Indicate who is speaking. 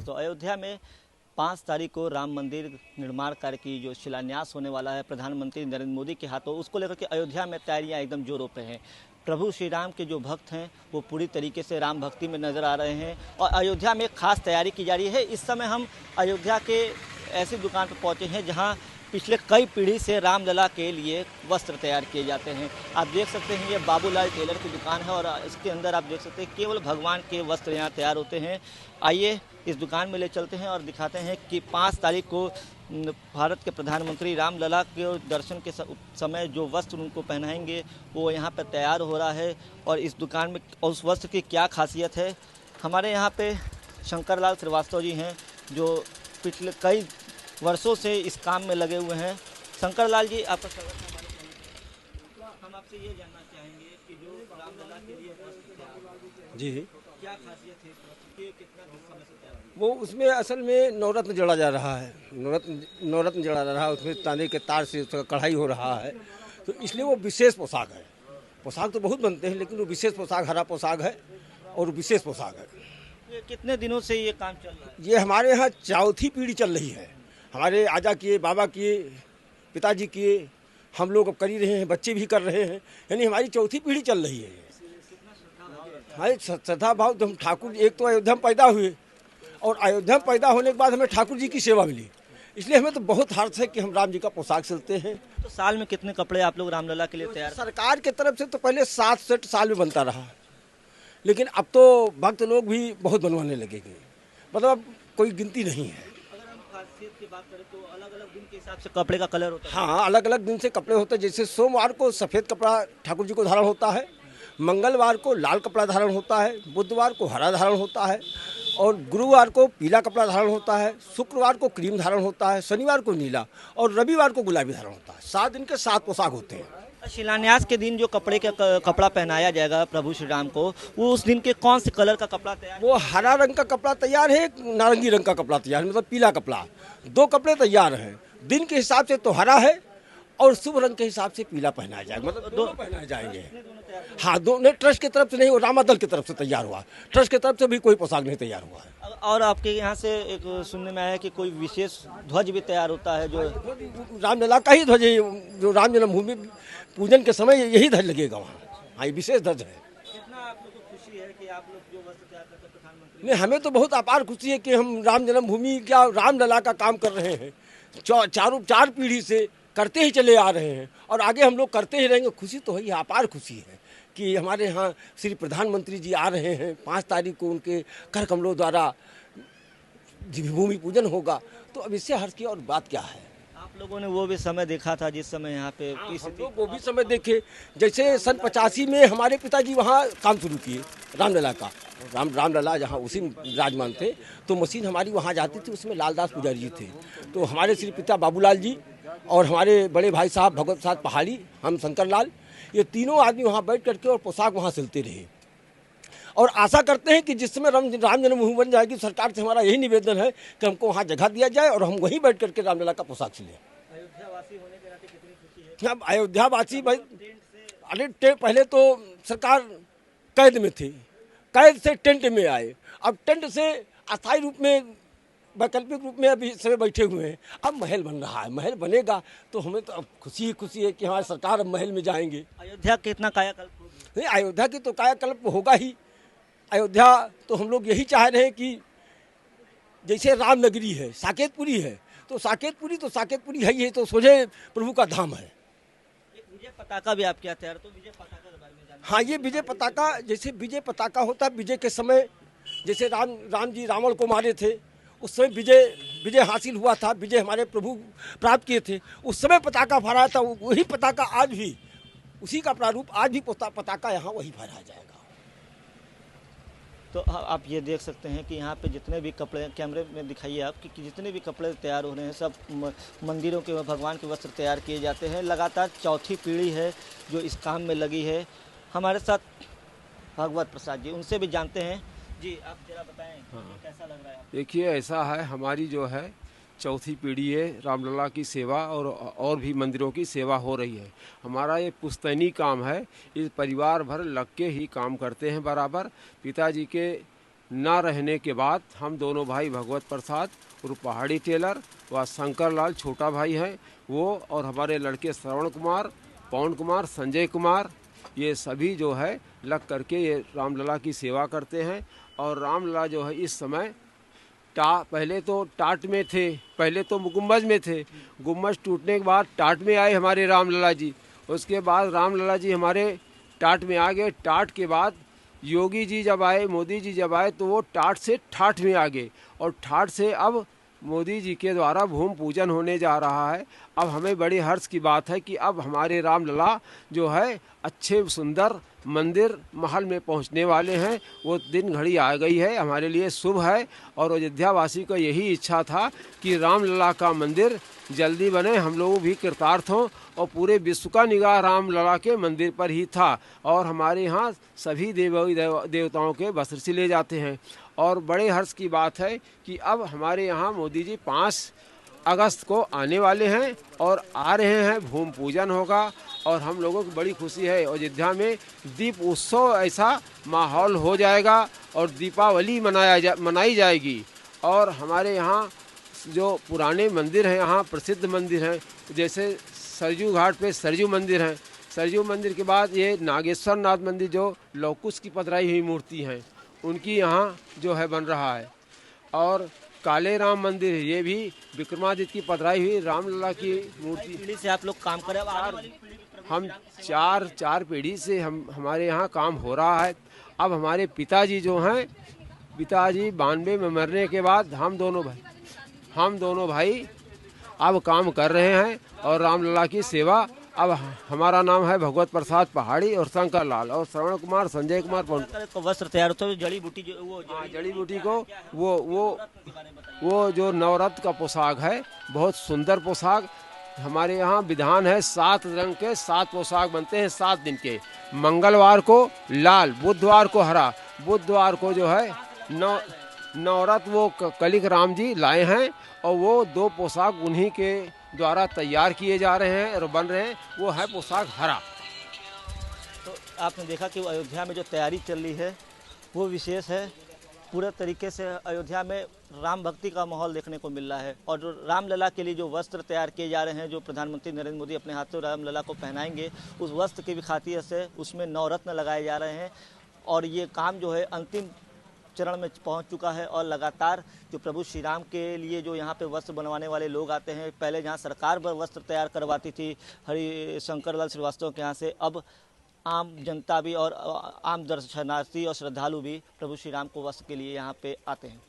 Speaker 1: तो अयोध्या में 5 तारीख को राम मंदिर निर्माण कार्य की जो शिलान्यास होने वाला है प्रधानमंत्री नरेंद्र मोदी के हाथों, उसको लेकर के अयोध्या में तैयारियां एकदम जोरों पे हैं। प्रभु श्री राम के जो भक्त हैं वो पूरी तरीके से राम भक्ति में नज़र आ रहे हैं और अयोध्या में खास तैयारी की जा रही है। इस समय हम अयोध्या के ऐसी दुकान पर पहुँचे हैं जहाँ पिछले कई पीढ़ी से रामलला के लिए वस्त्र तैयार किए जाते हैं। आप देख सकते हैं ये बाबूलाल टेलर की दुकान है और इसके अंदर आप देख सकते हैं केवल भगवान के वस्त्र यहाँ तैयार होते हैं। आइए इस दुकान में ले चलते हैं और दिखाते हैं कि 5 तारीख को भारत के प्रधानमंत्री रामलला के दर्शन के समय जो वस्त्र उनको पहनाएंगे वो यहाँ पर तैयार हो रहा है और इस दुकान में उस वस्त्र की क्या खासियत है। हमारे यहाँ पे शंकर लाल श्रीवास्तव जी हैं जो पिछले कई वर्षों से इस काम में लगे हुए हैं। शंकर लाल जी, आपका स्वागत है हमारे चैनल पर। हम आपसे ये जानना चाहेंगे कि जो रामलला के लिए वस्त्र तैयार
Speaker 2: जी
Speaker 1: क्या खासियत है इस वस्त्र की, कितना समय से तैयार है?
Speaker 2: वो उसमें असल में नवरत्न जड़ा जा रहा है, नवरत्न जड़ा जा रहा है, उसमें तांबे के तार से उसका कढ़ाई हो रहा है, तो इसलिए वो विशेष पोशाक है। पोशाक तो बहुत बनते हैं लेकिन वो विशेष पोशाक, हरा पोशाक है और विशेष पोशाक है।
Speaker 1: ये कितने दिनों से ये काम चल रहा है?
Speaker 2: ये हमारे यहाँ चौथी पीढ़ी चल रही है। हमारे आजा किए, बाबा किए, पिताजी किए, हम लोग अब कर ही रहे हैं, बच्चे भी कर रहे हैं, यानी हमारी चौथी पीढ़ी चल रही है। हमारे श्रद्धा भाव तो हम ठाकुर, एक तो अयोध्या में पैदा हुए और अयोध्या में पैदा होने के बाद हमें ठाकुर जी की सेवा मिली, इसलिए हमें तो बहुत हर्ष है कि हम राम जी का पोशाक सिलते हैं।
Speaker 1: तो साल में कितने कपड़े आप लोग रामलला के लिए तैयार?
Speaker 2: सरकार की तरफ से तो पहले 7 सेट साल में बनता रहा, लेकिन अब तो भक्त लोग भी बहुत बनवाने लगेंगे, मतलब कोई गिनती नहीं है।
Speaker 1: खासियत की बात करें तो अलग अलग दिन के हिसाब से कपड़े का कलर होता है।
Speaker 2: हाँ, अलग अलग दिन से कपड़े होते हैं। जैसे सोमवार को सफ़ेद कपड़ा ठाकुर जी को धारण होता है, मंगलवार को लाल कपड़ा धारण होता है, बुधवार को हरा धारण होता है और गुरुवार को पीला कपड़ा धारण होता है, शुक्रवार को क्रीम धारण होता है, शनिवार को नीला और रविवार को गुलाबी धारण होता है। 7 दिन के 7 पोशाक होते हैं।
Speaker 1: शिलान्यास के दिन जो कपड़ा पहनाया जाएगा प्रभु श्री राम को, वो उस दिन के कौन से कलर का कपड़ा तैयार?
Speaker 2: वो हरा रंग का कपड़ा तैयार है, नारंगी रंग का कपड़ा तैयार है, मतलब पीला कपड़ा। 2 कपड़े तैयार हैं। दिन के हिसाब से तो हरा है और शुभ रंग के हिसाब से पीला पहनाया जाएगा, मतलब दोनों पहनाए जाएंगे। हाँ, दोनों ट्रस्ट की तरफ से नहीं, वो रामादल की तरफ से तैयार हुआ, ट्रस्ट की तरफ से भी कोई पोशाक नहीं तैयार हुआ है।
Speaker 1: और आपके यहाँ से एक सुनने में आया कि कोई विशेष ध्वज भी तैयार होता है जो
Speaker 2: रामलला का ही ध्वज है, जो राम जन्मभूमि पूजन के समय यही ध्वज लगेगा वहाँ। हाँ, ये विशेष ध्वज है।
Speaker 1: कितना आप लोग को खुशी है कि आप लोग जो वस्त्र तैयार करते हैं प्रधानमंत्री?
Speaker 2: नहीं, हमें तो बहुत अपार खुशी है कि हम राम जन्मभूमि क्या रामलला का काम कर रहे हैं। 4 पीढ़ी से करते ही चले आ रहे हैं और आगे हम लोग करते ही रहेंगे। खुशी तो है, अपार खुशी है कि हमारे यहाँ श्री प्रधानमंत्री जी आ रहे हैं। 5 तारीख को उनके कर कमलों द्वारा भूमि पूजन होगा, तो अब इससे हर्ष की और बात क्या है।
Speaker 1: आप लोगों ने वो भी समय देखा था जिस समय यहाँ पे
Speaker 2: हम लोग वो भी समय देखे। जैसे सन 85 में हमारे पिताजी वहाँ काम शुरू किए रामलला का, रामलला जहाँ उसी विराजमान थे, तो मशीन हमारी वहाँ जाती थी, उसमें लालदास पुजारी जी थे। तो हमारे श्री पिता बाबूलाल जी और हमारे बड़े भाई साहब भगवत प्रसाद पहाड़ी, हम शंकर लाल, ये तीनों आदमी वहाँ बैठ करके और पोशाक वहाँ सिलते रहे और आशा करते हैं कि जिस समय राम जन्मभूमि बन जाएगी, सरकार से हमारा यही निवेदन है कि हमको वहाँ जगह दिया जाए और हम वहीं बैठ करके रामलला का पोशाक सिलें।
Speaker 1: अयोध्यावासी होने के नाते कितनी खुशी है?
Speaker 2: अब अयोध्यावासी भाई, अरे पहले तो सरकार कैद में थी, कैद से टेंट में आए, अब टेंट से अस्थायी रूप में, वैकल्पिक रूप में अभी समय बैठे हुए हैं। अब महल बन रहा है, महल बनेगा तो हमें तो अब खुशी है कि हमारी सरकार अब महल में जाएंगे।
Speaker 1: अयोध्या कितना कायाकल्प होगी?
Speaker 2: नहीं, अयोध्या की तो कायाकल्प होगा ही। अयोध्या तो हम लोग यही चाह रहे हैं कि जैसे राम नगरी है, साकेतपुरी है, तो साकेतपुरी है, ये तो सोझे प्रभु का धाम है।
Speaker 1: एक विजय पताका भी आपके यहाँ तैयार, तो विजय पताका के बारे में जानना।
Speaker 2: हाँ, ये विजय पताका, जैसे विजय पताका होता है, विजय के समय जैसे राम जी रावण को मारे थे, उस समय विजय हासिल हुआ था, विजय हमारे प्रभु प्राप्त किए थे, उस समय पताका फहराया था। वही पताका आज भी, उसी का प्रारूप आज भी पताका यहाँ वही फहराया जाएगा।
Speaker 1: तो आप ये देख सकते हैं कि यहाँ पे जितने भी कपड़े, कैमरे में दिखाइए आप कि जितने भी कपड़े तैयार हो रहे हैं, सब मंदिरों के भगवान के वस्त्र तैयार किए जाते हैं। लगातार चौथी पीढ़ी है जो इस काम में लगी है। हमारे साथ भगवत प्रसाद जी, उनसे भी जानते हैं। जी, आप जरा बताएं। हाँ। कैसा लग रहा है?
Speaker 3: देखिए, ऐसा है, हमारी जो है चौथी पीढ़ी है, रामलला की सेवा और भी मंदिरों की सेवा हो रही है। हमारा ये पुश्तैनी काम है, इस परिवार भर लग के ही काम करते हैं बराबर। पिताजी के ना रहने के बाद हम दोनों भाई भगवत प्रसाद और पहाड़ी टेलर व शंकर लाल छोटा भाई हैं वो, और हमारे लड़के श्रवण कुमार, पवन कुमार, संजय कुमार, ये सभी जो है लग करके ये रामलला की सेवा करते हैं। और रामलला जो है इस समय पहले तो टाट में थे, पहले तो गुम्बज में थे, गुम्बज टूटने के बाद टाट में आए हमारे रामलला जी। उसके बाद रामलला जी हमारे टाट में आ गए। टाट के बाद योगी जी जब आए, मोदी जी जब आए, तो वो टाट से ठाठ में आ गए, और ठाठ से अब मोदी जी के द्वारा भूमि पूजन होने जा रहा है। अब हमें बड़ी हर्ष की बात है कि अब हमारे रामलला जो है अच्छे सुंदर मंदिर महल में पहुंचने वाले हैं। वो दिन घड़ी आ गई है, हमारे लिए शुभ है। और अयोध्या वासी को यही इच्छा था कि रामलला का मंदिर जल्दी बने, हम लोग भी कृतार्थ हों, और पूरे विश्व का निगाह रामलला के मंदिर पर ही था। और हमारे यहाँ सभी देवताओं के वस्त्र सिले जाते हैं। और बड़े हर्ष की बात है कि अब हमारे यहाँ मोदी जी 5 अगस्त को आने वाले हैं और आ रहे हैं, भूमि पूजन होगा। और हम लोगों की बड़ी खुशी है, अयोध्या में दीप उत्सव ऐसा माहौल हो जाएगा और दीपावली मनाई जाएगी। और हमारे यहाँ जो पुराने मंदिर हैं, यहाँ प्रसिद्ध मंदिर हैं, जैसे सरजू घाट पे सरजू मंदिर हैं। सरजू मंदिर के बाद ये नागेश्वर नाथ मंदिर जो लौकुश की पधराई हुई मूर्ति हैं, उनकी यहाँ जो है बन रहा है। और काले राम मंदिर है, ये भी विक्रमादित्य की पधराई हुई रामलला की मूर्ति।
Speaker 1: पीढ़ी से आप लोग काम करें, अब आने वाली पीढ़ी भी प्रभु
Speaker 3: हम
Speaker 1: श्री राम के
Speaker 3: चार पीढ़ी से हमारे यहाँ काम हो रहा है। अब हमारे पिताजी जो हैं, पिताजी 92 में मरने के बाद हम दोनों भाई अब काम कर रहे हैं। और रामलला की सेवा, अब हमारा नाम है भगवत प्रसाद पहाड़ी और शंकर लाल और श्रवण कुमार, संजय कुमार, पवन।
Speaker 1: का वस्त्र तैयार होता है, जड़ी बूटी जो वो
Speaker 3: जड़ी बूटी को वो जो नवरत्न का पोशाक है, बहुत सुंदर पोशाक। हमारे यहाँ विधान है 7 रंग के 7 पोशाक बनते हैं 7 दिन के। मंगलवार को लाल, बुधवार को हरा, बुधवार को जो है नवरत्न वो कलिक राम जी लाए हैं, और वो 2 पोशाक उन्हीं के द्वारा तैयार किए जा रहे हैं और बन रहे हैं। वो है पोशाक हरा।
Speaker 1: तो आपने देखा कि अयोध्या में जो तैयारी चल रही है वो विशेष है। पूरे तरीके से अयोध्या में राम भक्ति का माहौल देखने को मिल रहा है। और जो रामलला के लिए जो वस्त्र तैयार किए जा रहे हैं, जो प्रधानमंत्री नरेंद्र मोदी अपने हाथों रामलला को पहनाएंगे, उस वस्त्र की भी खातिरत से उसमें नवरत्न लगाए जा रहे हैं। और ये काम जो है अंतिम चरण में पहुंच चुका है। और लगातार जो प्रभु श्री राम के लिए जो यहाँ पे वस्त्र बनवाने वाले लोग आते हैं, पहले जहाँ सरकार वस्त्र तैयार करवाती थी हरि शंकर लाल श्रीवास्तव के यहाँ से, अब आम जनता भी और आम दर्शनार्थी और श्रद्धालु भी प्रभु श्री राम को वस्त्र के लिए यहाँ पे आते हैं।